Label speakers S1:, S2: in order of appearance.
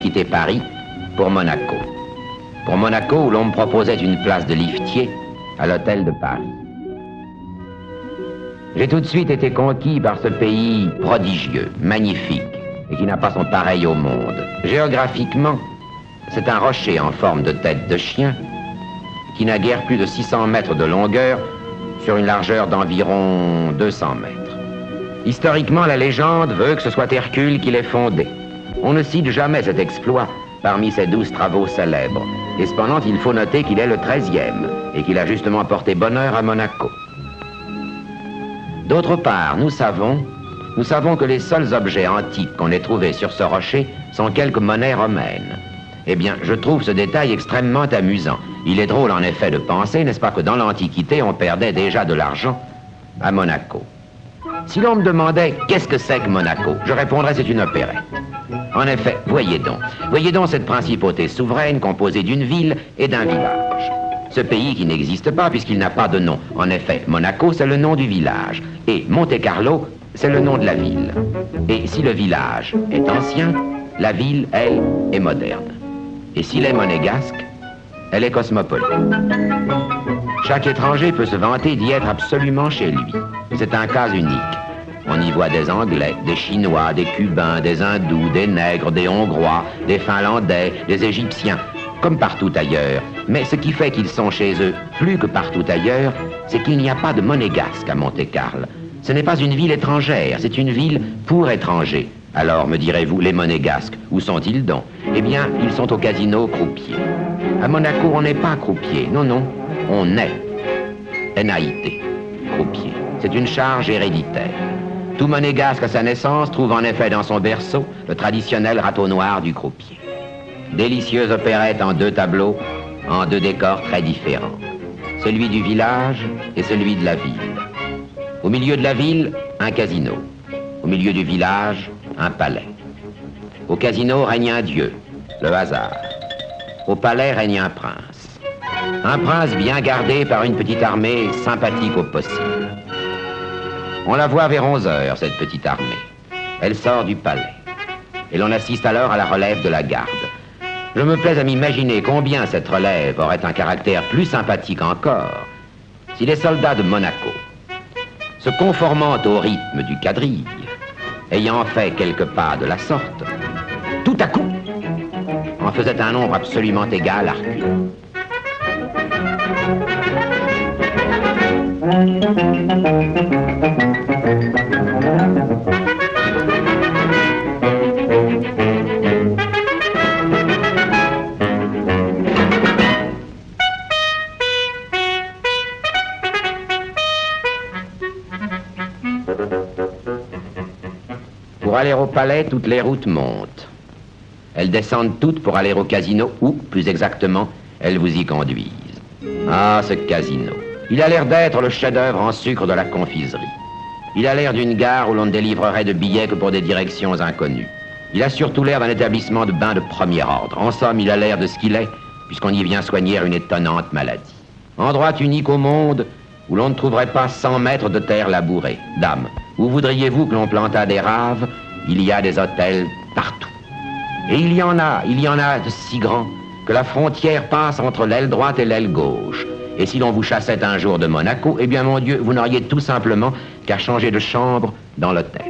S1: quitté Paris pour Monaco. Pour Monaco, où l'on me proposait une place de liftier à l'hôtel de Paris. J'ai tout de suite été conquis par ce pays prodigieux, magnifique, et qui n'a pas son pareil au monde. Géographiquement, c'est un rocher en forme de tête de chien, qui n'a guère plus de 600 mètres de longueur sur une largeur d'environ 200 mètres. Historiquement, la légende veut que ce soit Hercule qui l'ait fondé. On ne cite jamais cet exploit parmi ses 12 travaux célèbres. Et cependant, il faut noter qu'il est le 13e et qu'il a justement porté bonheur à Monaco. D'autre part, nous savons que les seuls objets antiques qu'on ait trouvés sur ce rocher sont quelques monnaies romaines. Eh bien, je trouve ce détail extrêmement amusant. Il est drôle en effet de penser, n'est-ce pas, que dans l'Antiquité, on perdait déjà de l'argent à Monaco. Si l'on me demandait qu'est-ce que c'est que Monaco, je répondrais c'est une opérette. En effet, voyez donc cette principauté souveraine composée d'une ville et d'un village. Ce pays qui n'existe pas puisqu'il n'a pas de nom. En effet, Monaco, c'est le nom du village. Et Monte-Carlo, c'est le nom de la ville. Et si le village est ancien, la ville, elle, est moderne. Et s'il est monégasque, elle est cosmopolite. Chaque étranger peut se vanter d'y être absolument chez lui. C'est un cas unique. On y voit des Anglais, des Chinois, des Cubains, des Hindous, des Nègres, des Hongrois, des Finlandais, des Égyptiens, comme partout ailleurs. Mais ce qui fait qu'ils sont chez eux plus que partout ailleurs, c'est qu'il n'y a pas de monégasque à Monte-Carlo. Ce n'est pas une ville étrangère, c'est une ville pour étrangers. Alors, me direz-vous, les monégasques, où sont-ils donc? Eh bien, ils sont au casino croupier. À Monaco, on n'est pas croupier, non, on est. N-A-I-T, croupier. C'est une charge héréditaire. Tout monégasque à sa naissance trouve en effet dans son berceau le traditionnel râteau noir du croupier. Délicieuse opérette en 2 tableaux, en 2 décors très différents. Celui du village et celui de la ville. Au milieu de la ville, un casino. Au milieu du village, un palais. Au casino règne un dieu, le hasard. Au palais règne un prince. Un prince bien gardé par une petite armée sympathique au possible. On la voit vers 11 heures, cette petite armée. Elle sort du palais. Et l'on assiste alors à la relève de la garde. Je me plais à m'imaginer combien cette relève aurait un caractère plus sympathique encore si les soldats de Monaco, se conformant au rythme du quadrille, ayant fait quelques pas de la sorte, tout à coup, en faisait un nombre absolument égal à reculer. Pour aller au palais, toutes les routes montent. Elles descendent toutes pour aller au casino, ou, plus exactement, elles vous y conduisent. Ah, ce casino. Il a l'air d'être le chef-d'œuvre en sucre de la confiserie. Il a l'air d'une gare où l'on ne délivrerait de billets que pour des directions inconnues. Il a surtout l'air d'un établissement de bain de premier ordre. En somme, il a l'air de ce qu'il est, puisqu'on y vient soigner une étonnante maladie. Endroit unique au monde où l'on ne trouverait pas 100 mètres de terre labourée. Dame, où voudriez-vous que l'on plantât des raves? Il y a des hôtels partout. Et il y en a de si grands que la frontière passe entre l'aile droite et l'aile gauche. Et si l'on vous chassait un jour de Monaco, eh bien mon Dieu, vous n'auriez tout simplement qu'à changer de chambre dans l'hôtel.